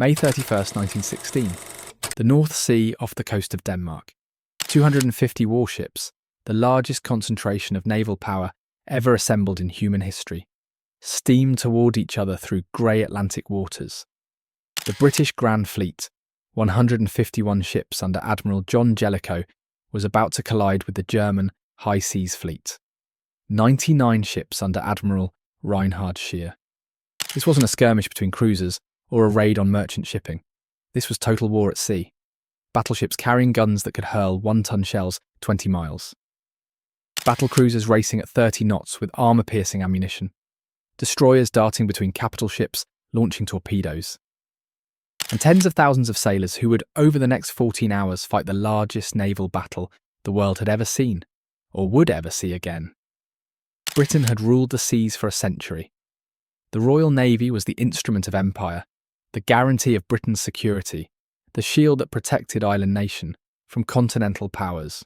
May 31st, 1916. The North Sea off the coast of Denmark. 250 warships, the largest concentration of naval power ever assembled in human history, steamed toward each other through grey Atlantic waters. The British Grand Fleet, 151 ships under Admiral John Jellicoe, was about to collide with the German High Seas Fleet, 99 ships under Admiral Reinhard Scheer. This wasn't a skirmish between cruisers or a raid on merchant shipping. This was total war at sea. Battleships carrying guns that could hurl 1-ton shells 20 miles. Battlecruisers racing at 30 knots with armour-piercing ammunition. Destroyers darting between capital ships, launching torpedoes. And tens of thousands of sailors who would, over the next 14 hours, fight the largest naval battle the world had ever seen, or would ever see again. Britain had ruled the seas for a century. The Royal Navy was the instrument of empire, the guarantee of Britain's security, the shield that protected island nation from continental powers.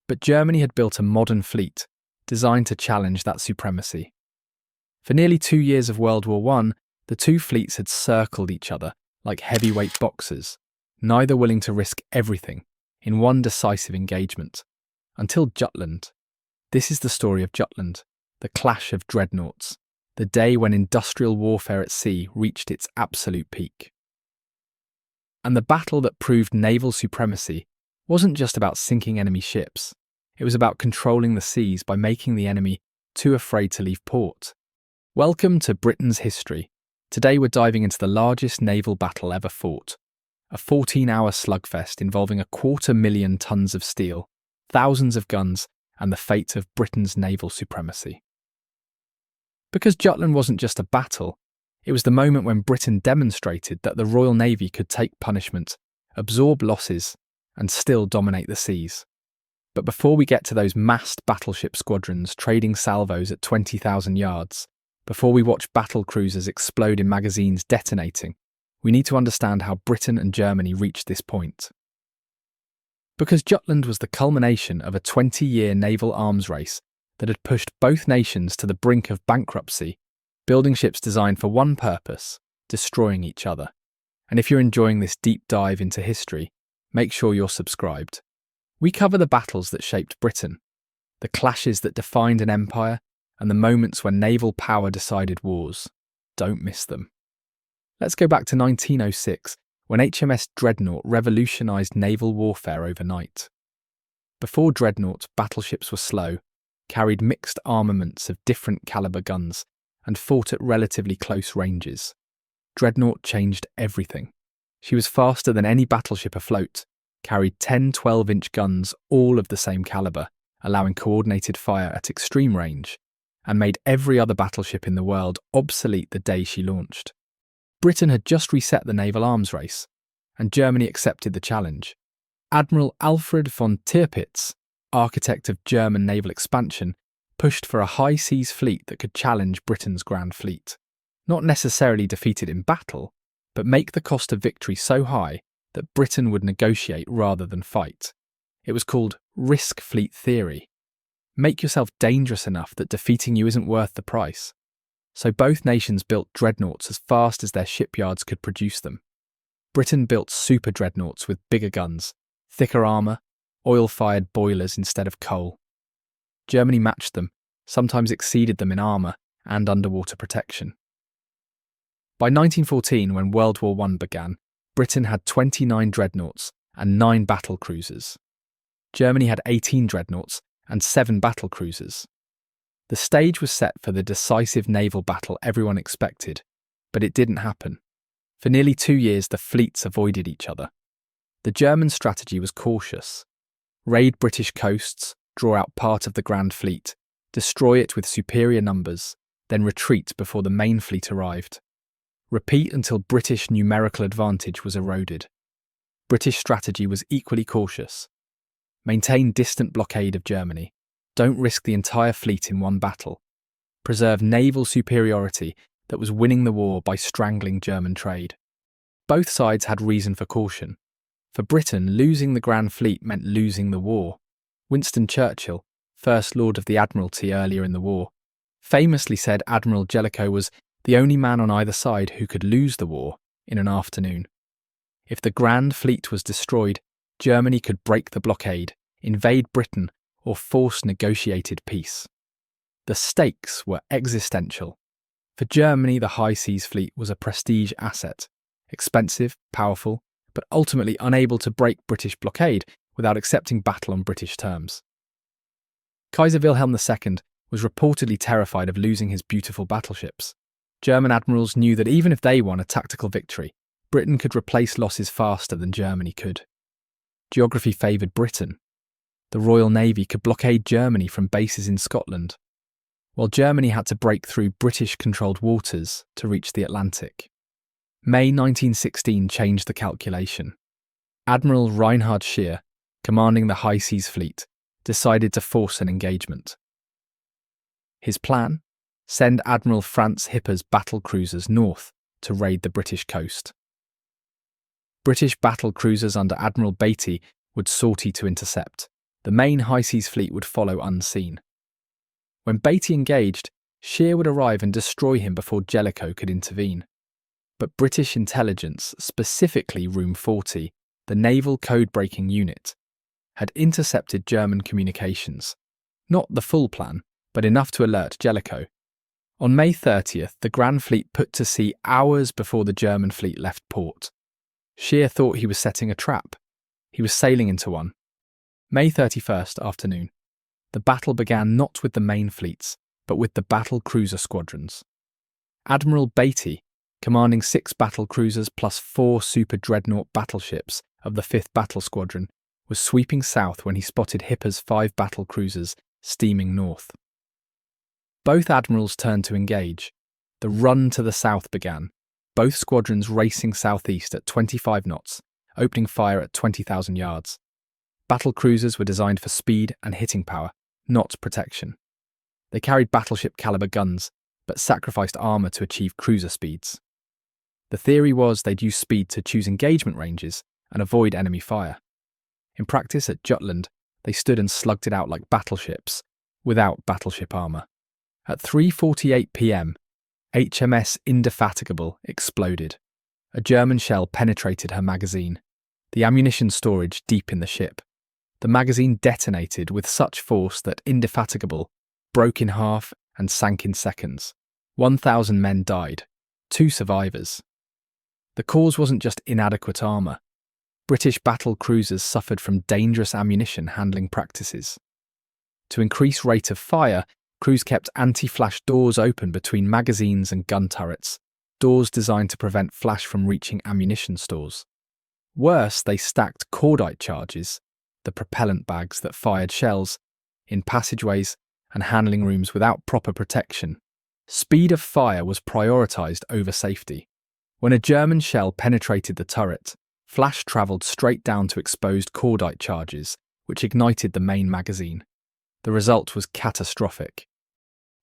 But Germany had built a modern fleet designed to challenge that supremacy. For nearly 2 years of World War I, the two fleets had circled each other like heavyweight boxers, neither willing to risk everything in one decisive engagement. Until Jutland. This is the story of Jutland, the clash of dreadnoughts, the day when industrial warfare at sea reached its absolute peak. And the battle that proved naval supremacy wasn't just about sinking enemy ships. It was about controlling the seas by making the enemy too afraid to leave port. Welcome to Britain's history. Today we're diving into the largest naval battle ever fought. A 14-hour slugfest involving 250,000 tons of steel, thousands of guns, and the fate of Britain's naval supremacy. Because Jutland wasn't just a battle, it was the moment when Britain demonstrated that the Royal Navy could take punishment, absorb losses, and still dominate the seas. But before we get to those massed battleship squadrons trading salvos at 20,000 yards, before we watch battlecruisers explode in magazines detonating, we need to understand how Britain and Germany reached this point. Because Jutland was the culmination of a 20-year naval arms race that had pushed both nations to the brink of bankruptcy, building ships designed for one purpose, destroying each other. And if you're enjoying this deep dive into history, make sure you're subscribed. We cover the battles that shaped Britain, the clashes that defined an empire, and the moments when naval power decided wars. Don't miss them. Let's go back to 1906, when HMS Dreadnought revolutionised naval warfare overnight. Before Dreadnought, battleships were slow, carried mixed armaments of different caliber guns, and fought at relatively close ranges. Dreadnought changed everything. She was faster than any battleship afloat, carried 10 12-inch guns all of the same caliber, allowing coordinated fire at extreme range, and made every other battleship in the world obsolete the day she launched. Britain had just reset the naval arms race, and Germany accepted the challenge. Admiral Alfred von Tirpitz, architect of German naval expansion, pushed for a high seas fleet that could challenge Britain's Grand Fleet. Not necessarily defeat it in battle, but make the cost of victory so high that Britain would negotiate rather than fight. It was called risk fleet theory. Make yourself dangerous enough that defeating you isn't worth the price. So both nations built dreadnoughts as fast as their shipyards could produce them. Britain built super dreadnoughts with bigger guns, thicker armour, oil-fired boilers instead of coal. Germany matched them, sometimes exceeded them in armour and underwater protection. By 1914, when World War I began, Britain had 29 dreadnoughts and 9 battlecruisers. Germany had 18 dreadnoughts and 7 battlecruisers. The stage was set for the decisive naval battle everyone expected, but it didn't happen. For nearly 2 years, the fleets avoided each other. The German strategy was cautious. Raid British coasts, draw out part of the Grand Fleet, destroy it with superior numbers, then retreat before the main fleet arrived. Repeat until British numerical advantage was eroded. British strategy was equally cautious. Maintain distant blockade of Germany. Don't risk the entire fleet in one battle. Preserve naval superiority that was winning the war by strangling German trade. Both sides had reason for caution. For Britain, losing the Grand Fleet meant losing the war. Winston Churchill, First Lord of the Admiralty earlier in the war, famously said Admiral Jellicoe was the only man on either side who could lose the war in an afternoon. If the Grand Fleet was destroyed, Germany could break the blockade, invade Britain, or force negotiated peace. The stakes were existential. For Germany, the High Seas Fleet was a prestige asset, expensive, powerful, but ultimately unable to break British blockade without accepting battle on British terms. Kaiser Wilhelm II was reportedly terrified of losing his beautiful battleships. German admirals knew that even if they won a tactical victory, Britain could replace losses faster than Germany could. Geography favoured Britain. The Royal Navy could blockade Germany from bases in Scotland, while Germany had to break through British-controlled waters to reach the Atlantic. May 1916 changed the calculation. Admiral Reinhard Scheer, commanding the High Seas Fleet, decided to force an engagement. His plan? Send Admiral Franz Hipper's battlecruisers north to raid the British coast. British battlecruisers under Admiral Beatty would sortie to intercept. The main High Seas Fleet would follow unseen. When Beatty engaged, Scheer would arrive and destroy him before Jellicoe could intervene. But British intelligence, specifically Room 40, the naval code-breaking unit, had intercepted German communications. Not the full plan, but enough to alert Jellicoe. On May 30th, the Grand Fleet put to sea hours before the German fleet left port. Scheer thought he was setting a trap. He was sailing into one. May 31st afternoon. The battle began not with the main fleets, but with the battlecruiser squadrons. Admiral Beatty, commanding 6 battlecruisers plus 4 super dreadnought battleships of the 5th Battle Squadron, was sweeping south when he spotted Hipper's 5 battlecruisers steaming north. Both admirals turned to engage. The run to the south began, both squadrons racing southeast at 25 knots, opening fire at 20,000 yards. Battlecruisers were designed for speed and hitting power, not protection. They carried battleship-caliber guns, but sacrificed armour to achieve cruiser speeds. The theory was they'd use speed to choose engagement ranges and avoid enemy fire. In practice at Jutland, they stood and slugged it out like battleships, without battleship armour. At 3:48 p.m, HMS Indefatigable exploded. A German shell penetrated her magazine, the ammunition storage deep in the ship. The magazine detonated with such force that Indefatigable broke in half and sank in seconds. 1,000 men died, 2 survivors. The cause wasn't just inadequate armour. British battle cruisers suffered from dangerous ammunition handling practices. To increase rate of fire, crews kept anti-flash doors open between magazines and gun turrets, doors designed to prevent flash from reaching ammunition stores. Worse, they stacked cordite charges, the propellant bags that fired shells, in passageways and handling rooms without proper protection. Speed of fire was prioritised over safety. When a German shell penetrated the turret, flash travelled straight down to exposed cordite charges, which ignited the main magazine. The result was catastrophic.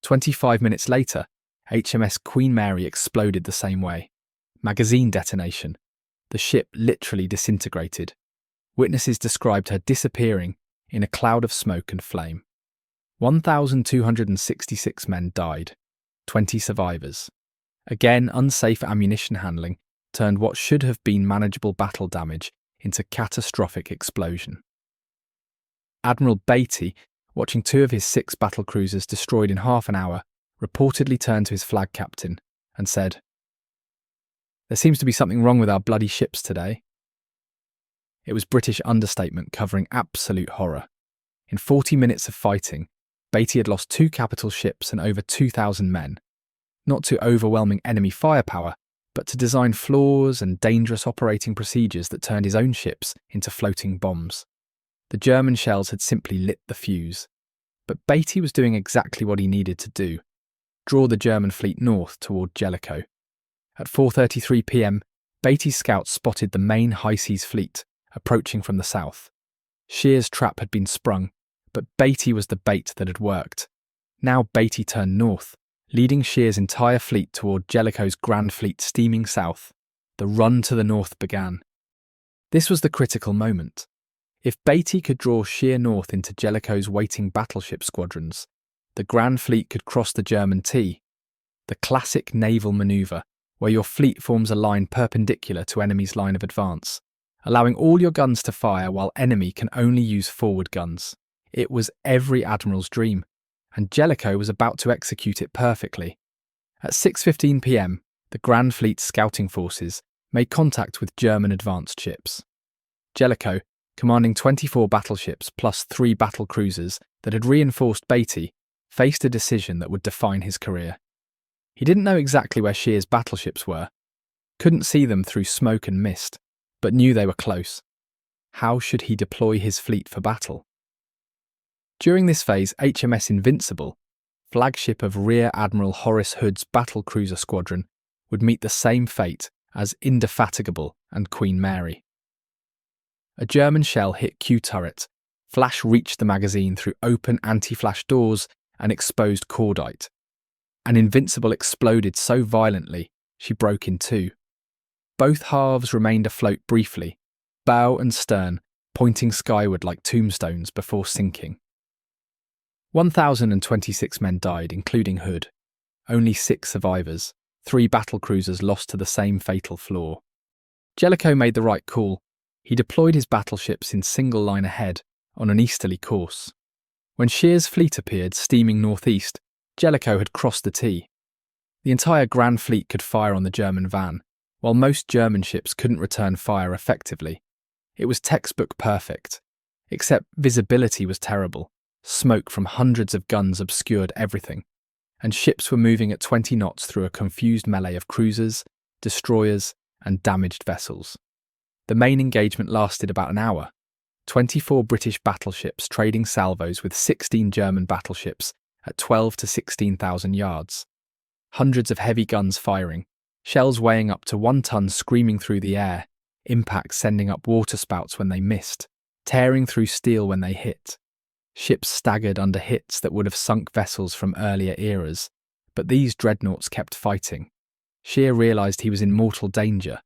25 minutes later, HMS Queen Mary exploded the same way. Magazine detonation. The ship literally disintegrated. Witnesses described her disappearing in a cloud of smoke and flame. 1,266 men died, 20 survivors. Again, unsafe ammunition handling turned what should have been manageable battle damage into catastrophic explosion. Admiral Beatty, watching 2 of his 6 battlecruisers destroyed in half an hour, reportedly turned to his flag captain and said, "There seems to be something wrong with our bloody ships today." It was British understatement covering absolute horror. In 40 minutes of fighting, Beatty had lost 2 capital ships and over 2,000 men, not to overwhelming enemy firepower, but to design flaws and dangerous operating procedures that turned his own ships into floating bombs. The German shells had simply lit the fuse. But Beatty was doing exactly what he needed to do: draw the German fleet north toward Jellicoe. At 4:33 p.m, Beatty's scouts spotted the main High Seas Fleet approaching from the south. Scheer's trap had been sprung, but Beatty was the bait that had worked. Now Beatty turned north, leading Scheer's entire fleet toward Jellicoe's Grand Fleet steaming south. The run to the north began. This was the critical moment. If Beatty could draw Scheer north into Jellicoe's waiting battleship squadrons, the Grand Fleet could cross the German T. The classic naval manoeuvre, where your fleet forms a line perpendicular to enemy's line of advance, allowing all your guns to fire while enemy can only use forward guns. It was every admiral's dream, and Jellicoe was about to execute it perfectly. At 6:15 p.m, the Grand Fleet's scouting forces made contact with German advanced ships. Jellicoe, commanding 24 battleships plus 3 battlecruisers that had reinforced Beatty, faced a decision that would define his career. He didn't know exactly where Scheer's battleships were, couldn't see them through smoke and mist, but knew they were close. How should he deploy his fleet for battle? During this phase, HMS Invincible, flagship of Rear Admiral Horace Hood's battlecruiser squadron, would meet the same fate as Indefatigable and Queen Mary. A German shell hit Q turret. Flash reached the magazine through open anti-flash doors and exposed cordite. An Invincible exploded so violently she broke in two. Both halves remained afloat briefly, bow and stern pointing skyward like tombstones before sinking. 1,026 men died, including Hood. Only 6 survivors, 3 battlecruisers lost to the same fatal flaw. Jellicoe made the right call. He deployed his battleships in single line ahead, on an easterly course. When Scheer's fleet appeared steaming northeast, Jellicoe had crossed the T. The entire Grand Fleet could fire on the German van, while most German ships couldn't return fire effectively. It was textbook perfect, except visibility was terrible. Smoke from hundreds of guns obscured everything, and ships were moving at 20 knots through a confused melee of cruisers, destroyers, and damaged vessels. The main engagement lasted about an hour. 24 British battleships trading salvos with 16 German battleships at 12 to 16,000 yards. Hundreds of heavy guns firing, shells weighing up to 1 ton screaming through the air, impacts sending up waterspouts when they missed, tearing through steel when they hit. Ships staggered under hits that would have sunk vessels from earlier eras, but these dreadnoughts kept fighting. Scheer realised he was in mortal danger.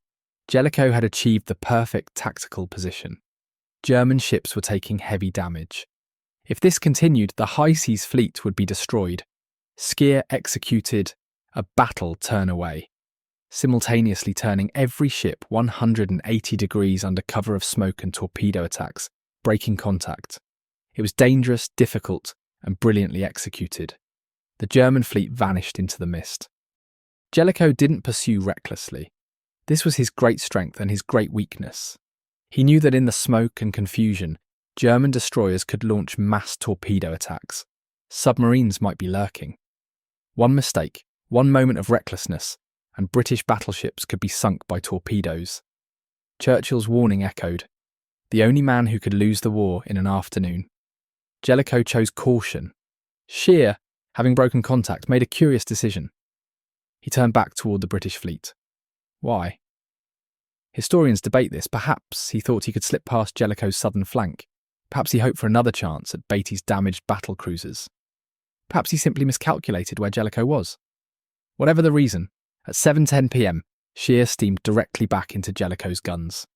Jellicoe had achieved the perfect tactical position. German ships were taking heavy damage. If this continued, the high seas fleet would be destroyed. Scheer executed a battle turn away, simultaneously turning every ship 180 degrees under cover of smoke and torpedo attacks, breaking contact. It was dangerous, difficult, and brilliantly executed. The German fleet vanished into the mist. Jellicoe didn't pursue recklessly. This was his great strength and his great weakness. He knew that in the smoke and confusion, German destroyers could launch mass torpedo attacks. Submarines might be lurking. One mistake, one moment of recklessness, and British battleships could be sunk by torpedoes. Churchill's warning echoed. The only man who could lose the war in an afternoon. Jellicoe chose caution. Scheer, having broken contact, made a curious decision. He turned back toward the British fleet. Why? Historians debate this. Perhaps he thought he could slip past Jellicoe's southern flank. Perhaps he hoped for another chance at Beatty's damaged battlecruisers. Perhaps he simply miscalculated where Jellicoe was. Whatever the reason, at 7:10 p.m, Scheer steamed directly back into Jellicoe's guns.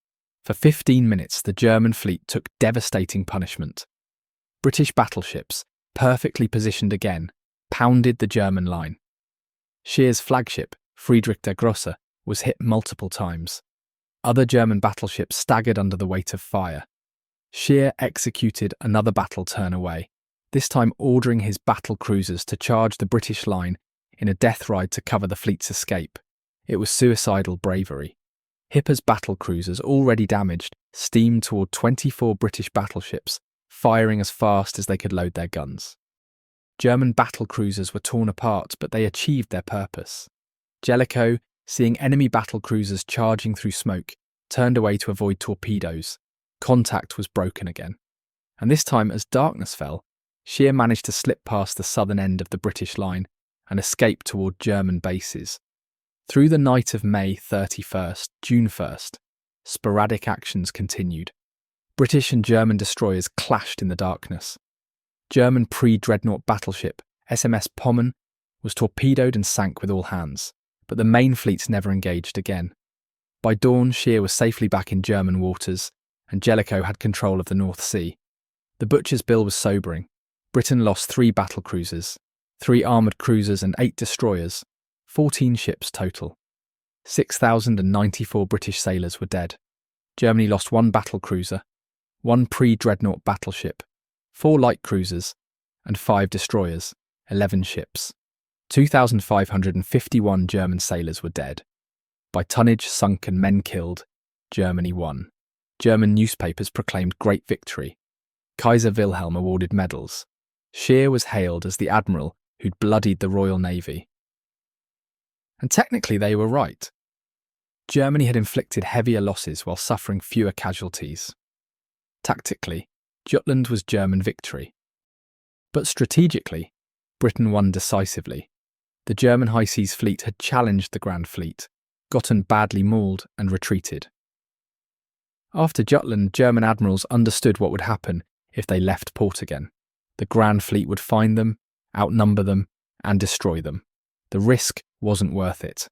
For 15 minutes, the German fleet took devastating punishment. British battleships, perfectly positioned again, pounded the German line. Scheer's flagship, Friedrich der Grosse, was hit multiple times. Other German battleships staggered under the weight of fire. Scheer executed another battle turn away, this time ordering his battlecruisers to charge the British line in a death ride to cover the fleet's escape. It was suicidal bravery. Hipper's battlecruisers, already damaged, steamed toward 24 British battleships, firing as fast as they could load their guns. German battlecruisers were torn apart, but they achieved their purpose. Jellicoe, seeing enemy battlecruisers charging through smoke, turned away to avoid torpedoes. Contact was broken again. And this time, as darkness fell, Scheer managed to slip past the southern end of the British line and escape toward German bases. Through the night of May 31st, June 1st, sporadic actions continued. British and German destroyers clashed in the darkness. German pre-dreadnought battleship SMS Pommern was torpedoed and sank with all hands, but the main fleets never engaged again. By dawn, Scheer was safely back in German waters, and Jellicoe had control of the North Sea. The butcher's bill was sobering. Britain lost 3 battlecruisers, 3 armoured cruisers and 8 destroyers, 14 ships total. 6,094 British sailors were dead. Germany lost 1 battlecruiser, 1 pre-dreadnought battleship, 4 light cruisers, and 5 destroyers, 11 ships. 2,551 German sailors were dead. By tonnage sunk and men killed, Germany won. German newspapers proclaimed great victory. Kaiser Wilhelm awarded medals. Scheer was hailed as the admiral who'd bloodied the Royal Navy. And technically they were right. Germany had inflicted heavier losses while suffering fewer casualties. Tactically, Jutland was German victory. But strategically, Britain won decisively. The German High Seas Fleet had challenged the Grand Fleet, gotten badly mauled, and retreated. After Jutland, German admirals understood what would happen if they left port again. The Grand Fleet would find them, outnumber them, and destroy them. The risk wasn't worth it.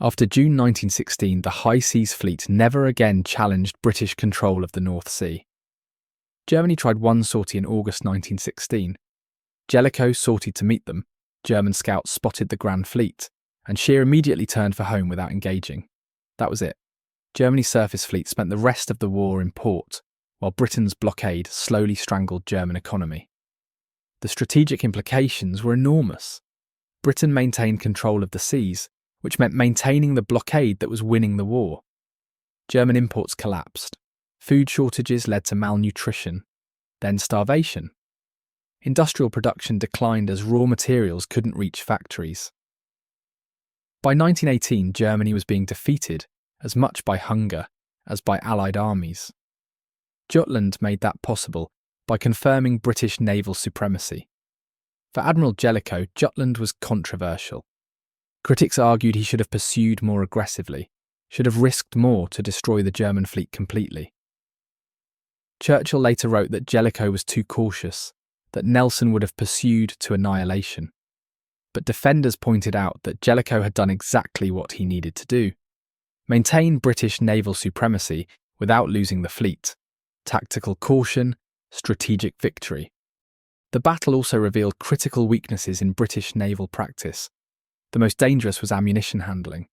After June 1916, the High Seas Fleet never again challenged British control of the North Sea. Germany tried one sortie in August 1916. Jellicoe sortied to meet them. German scouts spotted the Grand Fleet, and Scheer immediately turned for home without engaging. That was it. Germany's surface fleet spent the rest of the war in port, while Britain's blockade slowly strangled German economy. The strategic implications were enormous. Britain maintained control of the seas, which meant maintaining the blockade that was winning the war. German imports collapsed. Food shortages led to malnutrition, then starvation. Industrial production declined as raw materials couldn't reach factories. By 1918, Germany was being defeated as much by hunger as by Allied armies. Jutland made that possible by confirming British naval supremacy. For Admiral Jellicoe, Jutland was controversial. Critics argued he should have pursued more aggressively, should have risked more to destroy the German fleet completely. Churchill later wrote that Jellicoe was too cautious, that Nelson would have pursued to annihilation. But defenders pointed out that Jellicoe had done exactly what he needed to do: maintain British naval supremacy without losing the fleet. Tactical caution, strategic victory. The battle also revealed critical weaknesses in British naval practice. The most dangerous was ammunition handling.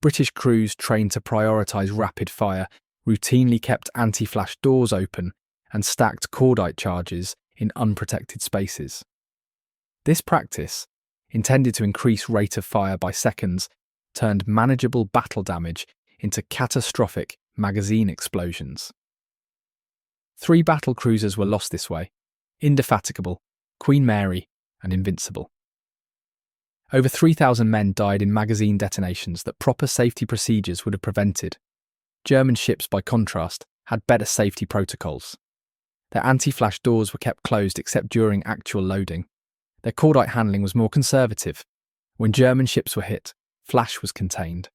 British crews trained to prioritise rapid fire routinely kept anti-flash doors open and stacked cordite charges in unprotected spaces. This practice, intended to increase rate of fire by seconds, turned manageable battle damage into catastrophic magazine explosions. 3 battlecruisers were lost this way: Indefatigable, Queen Mary, and Invincible. Over 3,000 men died in magazine detonations that proper safety procedures would have prevented. German ships, by contrast, had better safety protocols. Their anti-flash doors were kept closed except during actual loading. Their cordite handling was more conservative. When German ships were hit, flash was contained.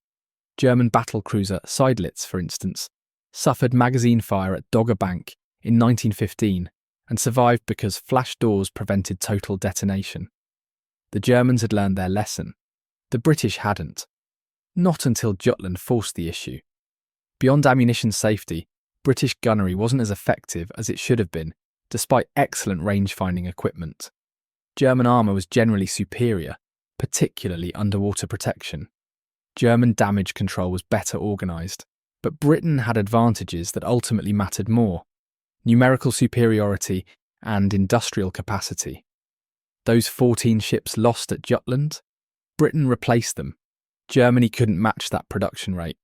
German battlecruiser Seydlitz, for instance, suffered magazine fire at Dogger Bank in 1915 and survived because flash doors prevented total detonation. The Germans had learned their lesson. The British hadn't. Not until Jutland forced the issue. Beyond ammunition safety, British gunnery wasn't as effective as it should have been, despite excellent range-finding equipment. German armour was generally superior, particularly underwater protection. German damage control was better organised, but Britain had advantages that ultimately mattered more: numerical superiority and industrial capacity. Those 14 ships lost at Jutland, Britain replaced them. Germany couldn't match that production rate.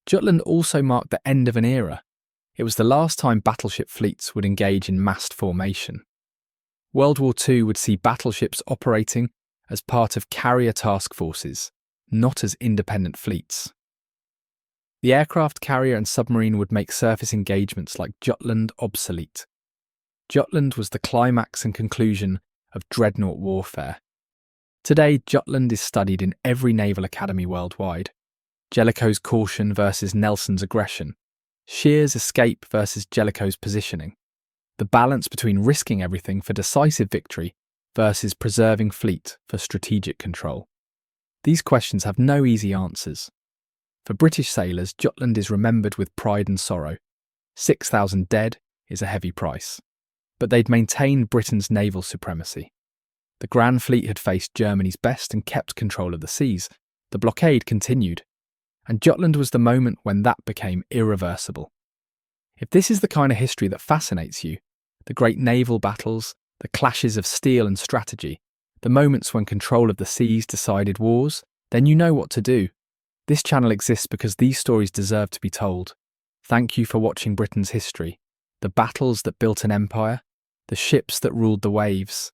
Jutland also marked the end of an era. It was the last time battleship fleets would engage in massed formation. World War II would see battleships operating as part of carrier task forces, not as independent fleets. The aircraft carrier and submarine would make surface engagements like Jutland obsolete. Jutland was the climax and conclusion of dreadnought warfare. Today, Jutland is studied in every naval academy worldwide. Jellicoe's caution versus Nelson's aggression, Scheer's escape versus Jellicoe's positioning, the balance between risking everything for decisive victory versus preserving fleet for strategic control. These questions have no easy answers. For British sailors, Jutland is remembered with pride and sorrow. 6,000 dead is a heavy price. But they'd maintained Britain's naval supremacy. The Grand Fleet had faced Germany's best and kept control of the seas, the blockade continued, and Jutland was the moment when that became irreversible. If this is the kind of history that fascinates you, the great naval battles, the clashes of steel and strategy, the moments when control of the seas decided wars, then you know what to do. This channel exists because these stories deserve to be told. Thank you for watching Britain's history, the battles that built an empire, the ships that ruled the waves,